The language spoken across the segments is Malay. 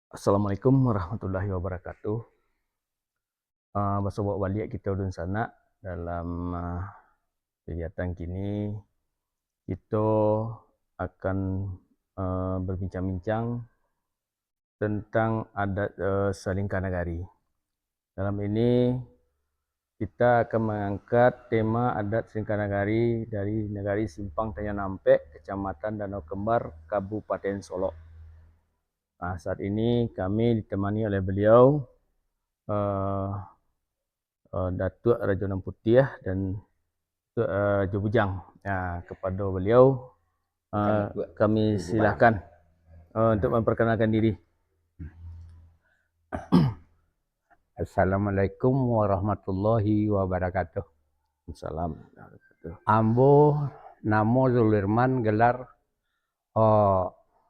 Assalamualaikum warahmatullahi wabarakatuh. Bersobat balik kita udun sana dalam kegiatan kini kita akan berbincang-bincang tentang adat Salingkar Nagari. Dalam ini kita akan mengangkat tema adat Salingkar Nagari dari Nagari Simpang Tanjung Nampek, Kecamatan Danau Kembar, Kabupaten Solok. Saat ini kami ditemani oleh beliau, Datuk Raja Nan Putih dan Datuk Jo Bujang. Kepada beliau kami silakan untuk memperkenalkan diri. Assalamualaikum warahmatullahi wabarakatuh. Salam. Ambo namo Zulirman, gelar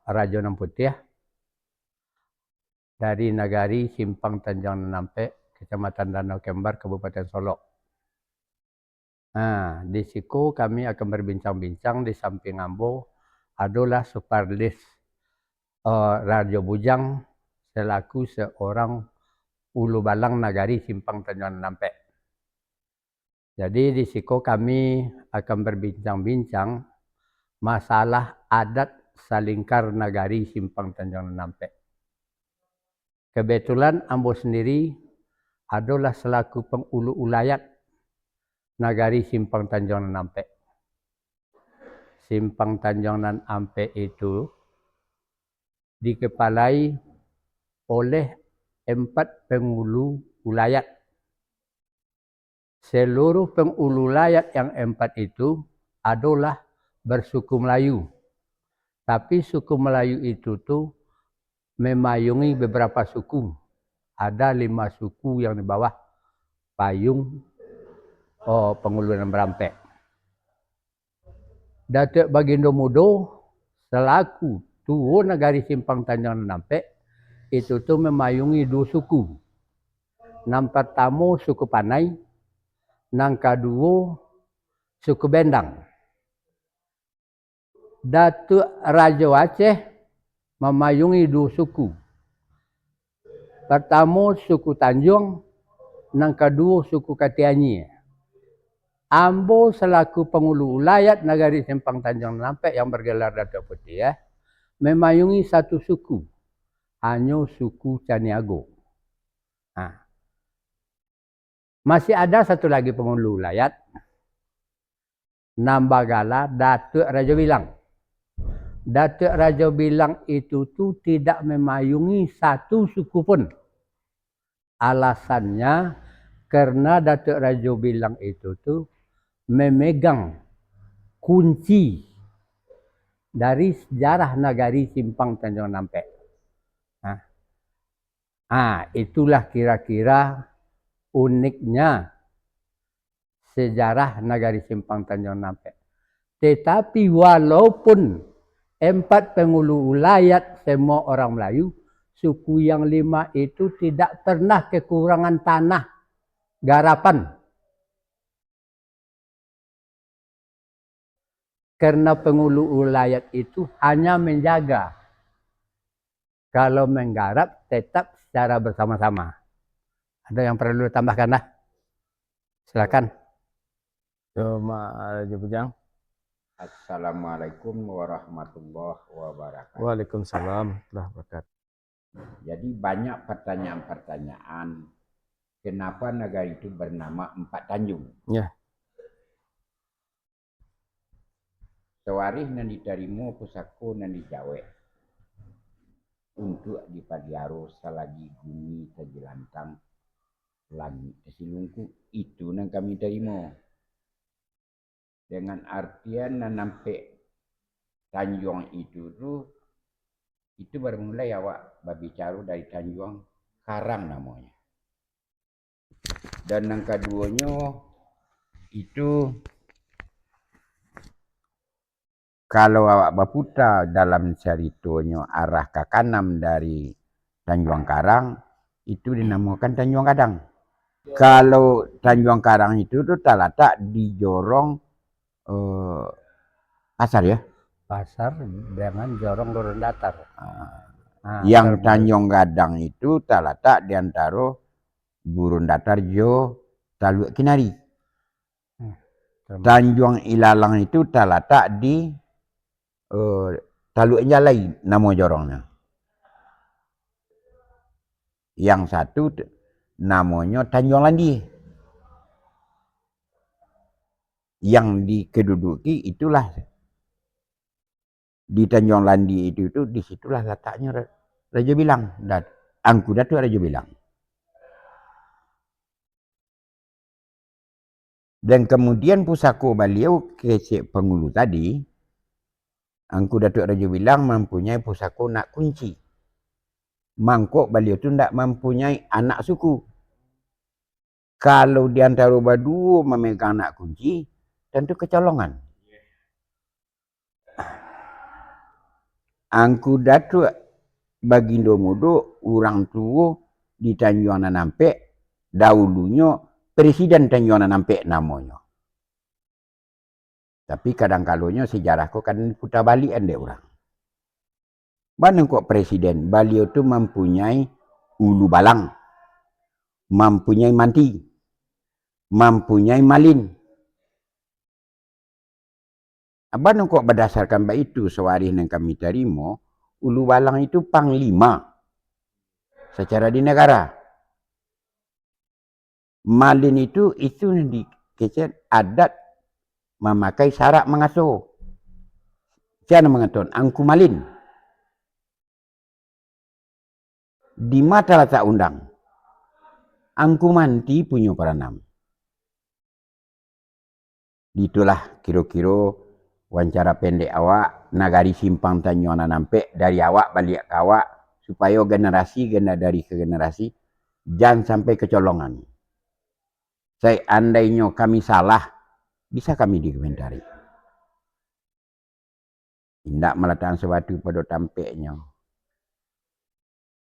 Raja Nan Putih dari Nagari Simpang Tanjung Nampe, Kecamatan Danau Kembar, Kabupaten Solok. Di siku kami akan berbincang-bincang. Di samping Ambo adalah Suparlis Raja Bujang selaku seorang ulu balang Nagari Simpang Tanjung Nampe. Jadi di siku kami akan berbincang-bincang masalah adat Salingkar Nagari Simpang Tanjung Nampe. Kebetulan Ambo sendiri adalah selaku pengulu ulayat Nagari Simpang Tanjung Nampe. Simpang Tanjung Nampe itu dikepalai oleh 4 pengulu ulayat. Seluruh pengulu ulayat yang 4 itu adalah bersuku Melayu. Tapi suku Melayu itu tuh memayungi beberapa suku. Ada 5 suku yang di bawah payung Penguluan Berampe. Datuk Bagindo Mudo selaku Tuo Nagari Simpang Tanjung Nampe itu tuh memayungi 2 suku. Yang pertama suku Panai, yang kedua suku Bendang. Datuk Raja Aceh memayungi 2 suku. Pertama suku Tanjung, yang kedua suku Katianyi. Ambo selaku pengulu ulayat Nagari Simpang Tanjung Nampe yang bergelar Datuk Putih memayungi 1 suku, hanya suku Caniago. Masih ada 1 lagi pengulu ulayat, Nambagala Datuk Raja Bilang. Datuk Raja Bilang itu tuh tidak memayungi 1 suku pun. Alasannya karena Datuk Raja Bilang itu tuh memegang kunci dari sejarah Nagari Simpang Tanjung Nampe. Itulah kira-kira uniknya sejarah Nagari Simpang Tanjung Nampe. Tetapi walaupun 4 pengulu ulayat semua orang Melayu, suku yang 5 itu tidak pernah kekurangan tanah garapan. Karena pengulu ulayat itu hanya menjaga. Kalau menggarap tetap secara bersama-sama. Ada yang perlu ditambahkan? Silakan. Raja Bujang. Assalamualaikum warahmatullahi wabarakatuh. Waalaikumsalam warahmatullahi wabarakatuh. Jadi banyak pertanyaan-pertanyaan kenapa negara itu bernama 4 Tanjung. Ya. Sewarih nan diterima pusako nan dijawe untuk dipadiaro selagi bumi terjelantang lagi kesilungku itu nan kami terima dengan artian nan nampe Tanjung itu tuh itu baru mulai awak berbicara dari Tanjung Karang namanya. Dan yang keduanya itu kalau awak berputar dalam ceritanya arah ke kanan dari Tanjung Karang itu dinamakan Tanjung Kadang. Kalau Tanjung Karang itu tuh terletak di jorong pasar ya. Pasar dengan jorong turun datar. Yang Tanjung Gadang itu terletak di antara Gurun Datar Jo Taluk Kinari. Tanjung Ilalang itu terletak di Taluk Jalai, nama jorongnya. Yang satu namanya Tanjung Landi. Yang dikeduduki itulah di Tanjung Landi itu disitulah letaknya Raja Bilang. Angku Datuk Raja Bilang. Dan kemudian pusako beliau ke Pengulu tadi, Angku Datuk Raja Bilang mempunyai pusako nak kunci. Mangkok beliau tu tidak mempunyai anak suku. Kalau di antara berdua memegang anak kunci, tentu kecolongan. Angku Datuk Bagindo Mudo, orang tua di Tanjung Nampek, dahulunya Presiden Tanjung Nampek namanya. Tapi kadang-kalanya sejarah kok kan putar balik ande orang. Mana kok Presiden? Beliau tu mempunyai ulu balang, mempunyai manti, mempunyai malin. Abang kok berdasarkan baik itu sewari yang kami terima, ulu balang itu panglima secara di negara. Malin itu di kecil adat memakai sarak mengasuh. Siapa mengatakan angku malin? Di mata letak undang, angku manti punya peranam. Itulah kira-kira wawancara pendek awak Nagari Simpang Tanjung Nampek dari awak balik ke awak supaya generasi dari ke generasi jangan sampai kecolongan. Seandainya kami salah, bisa kami dikomentari. Tidak meletakkan sesuatu pada tampeknya.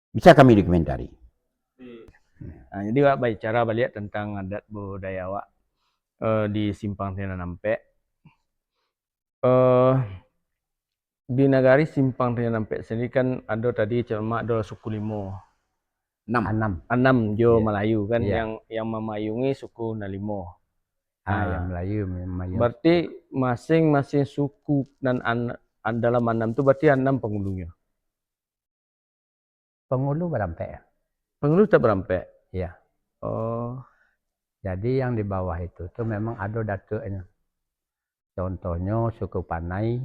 Bisa kami dikomentari. Nah, jadi Wak bicara balik tentang adat budaya Wak di Simpang Tanjung Nampek. Di Nagari Simpang Tanjung Nampek sendiri kan ada tadi cuma ada suku Limo. 6 Jo Melayu kan yang memayungi suku Nalimo. Yang Melayu memayungi. Berarti masing-masing suku dan dalam 6 itu berarti 6 penghulunya. Penghulu berampek. Penghulu tak berampek. Iya. Oh. Jadi yang di bawah itu tuh memang ada datuknya. Contohnya suku Panai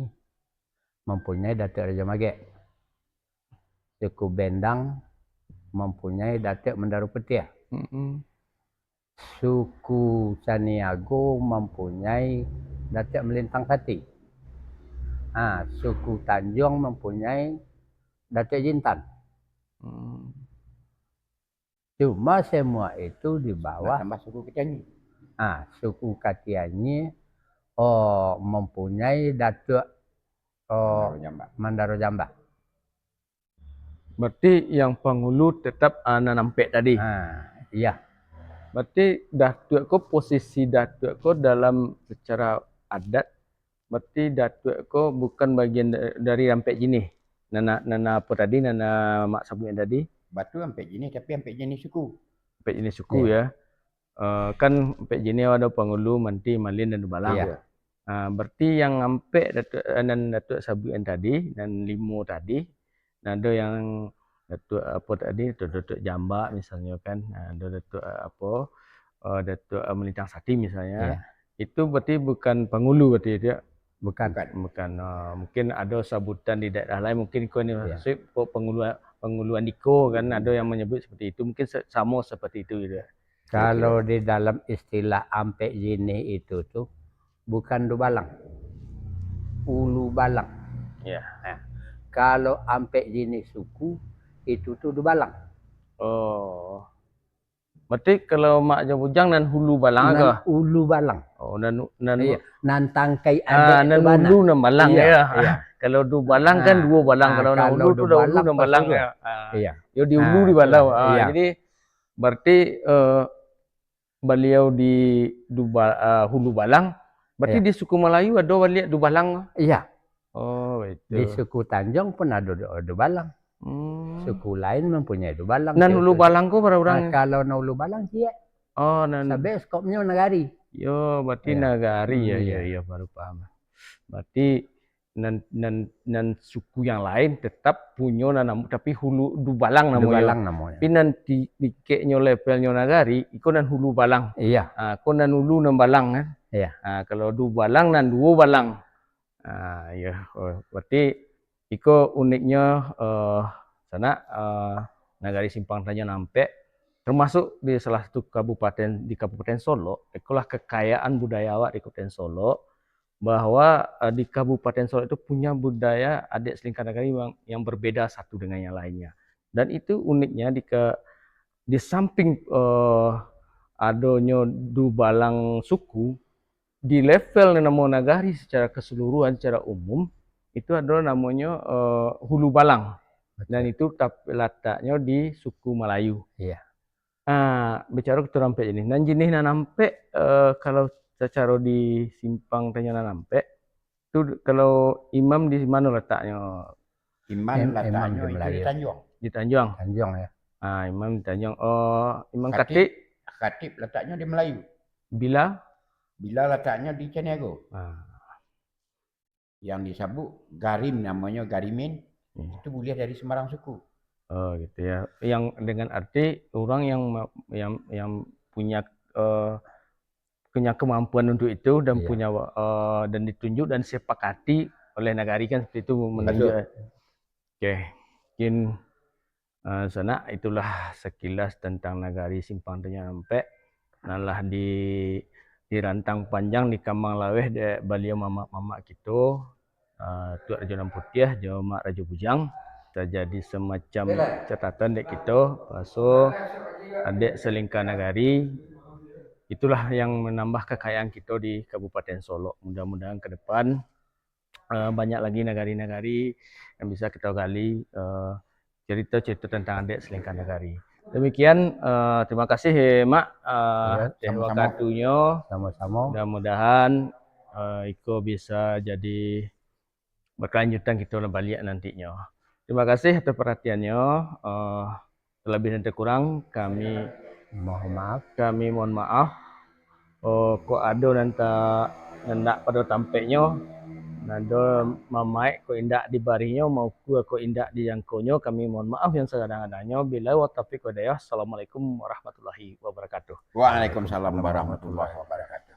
mempunyai Datuk Raja Magek. Suku Bendang mempunyai Datuk Mendaru Petir. Suku Caniago mempunyai Datuk Melintang Sati. Suku Tanjung mempunyai Datuk Jintan. Cuma semua itu di bawah tambah suku Ketiani. Suku Katiani mempunyai Datuk Mandaro Jamba. Berarti yang penghulu tetap Nampek tadi. Iya. Berarti Datuk ko posisi Datuk ko dalam secara adat, berarti Datuk ko bukan bagian dari Nampek jenis. Nana apa tadi, Nana mak sabun tadi. Batu Nampek jenis tapi Nampek jenis suku. Nampek jenis suku ya. Kan Nampek jenis ada penghulu, manti, malin dan balang. Iya. Berarti yang Nampek Datuk Sabuen tadi dan Limo tadi, ada yang Datuk apa tadi, Datuk Jamba misalnya kan, ada Datuk Datuk Melintang Sati misalnya. Itu berarti bukan penghulu berarti dia. Bukan. Mungkin ada sebutan di daerah lain, mungkin kau ini maksud penghulu Andiko kan, ada yang menyebut seperti itu, mungkin sama seperti itu gitu. Kalau di dalam istilah Ampek jenis itu tuh bukan du balang, ulu balang. Ya. Kalau Ampek jenis suku itu tuh du balang. Oh. Berarti kalau mak Jambujang dan hulu balang ke? Ulu balang. Oh, nan tangkai ada nan hulu nan balang ya. Kalau du balang kan dua balang, kalau nan hulu tu dah hulu nan balang ya. Iya. Yo di hulu di balang. Jadi berarti beliau di hulu balang. Berarti di suku Melayu ada balik du balang? Iya. Oh, itu. Di suku Tanjung pun ada du balang. suku lain mempunyai du balang. Nan hulu balang ko para orang. Kalau na ulu balang sih ya. Oh, nan. Sabe skopnya nagari. Yo, berarti Iya. nagari ya, Iya. ya, baru paham. Berarti nan suku yang lain tetap punya nanam, tapi hulu du balang Du namanya. balang namanya. Tapi nanti dikeknya levelnya nagari, iko nan hulu balang. Iya. Ko nan hulu nan balang kan. Iya. Kalau du balang nan duo balang. Ya, berarti iko uniknya sana Nagari Simpang Tanyang Nampek termasuk di salah satu kabupaten di Kabupaten Solo. Itulah kekayaan budaya awak di Kabupaten Solo, bahwa di Kabupaten Solo itu punya budaya adat selingkar nagari yang berbeda satu dengan yang lainnya. Dan itu uniknya di samping adanya du balang suku, di level namo nagari secara keseluruhan, secara umum itu adalah namanya hulu balang. Dan itu letaknya di suku Melayu. Iya. Bicara ke Nampek ini. Dan jenis Nampek kalau secara di Simpang Tanyang Nampek itu kalau imam di mana letaknya? Imam letaknya di itu Melayu. di Tanjung. Di Tanjung. Tanjung ya. Imam di Tanjung. Imam Khatib. Khatib letaknya di Melayu. Bila letaknya di Caniago. Yang disebut Garim, namanya Garimin. Itu boleh dari Semarang suku. Oh gitu ya. Yang dengan arti orang yang punya kemampuan untuk itu dan Iya. punya dan ditunjuk dan sepakati oleh nagari kan seperti itu menunjuk. Oke. Mungkin sana itulah sekilas tentang Nagari Simpang Tanyang Nampek. Nalah dirantang panjang di Kamang Laweh de beliau mama kita Tuak Raja Nan Putih, Jawa Mak Raja Bujang. Terjadi semacam catatan dek kita, paso adik selingkar nagari. Itulah yang menambah kekayaan kita di Kabupaten Solo. Mudah-mudahan ke depan banyak lagi nagari-nagari yang bisa kita gali cerita-cerita tentang adik selingkar nagari. Demikian, terima kasih Mak waktunya. Sama-sama. Mudah-mudahan Iko bisa jadi berkelanjutan kita balik nantinya. Terima kasih atas perhatiannya. Terlebih dan terkurang kami mohon maaf. Kok ada nandak pada tampeknya, nada mamai kok indak di barinya mau kok indak di jangkaunya, kami mohon maaf yang seadanya. Bila wa taufiq hidayah. Assalamualaikum warahmatullahi wabarakatuh. Waalaikumsalam warahmatullahi wabarakatuh.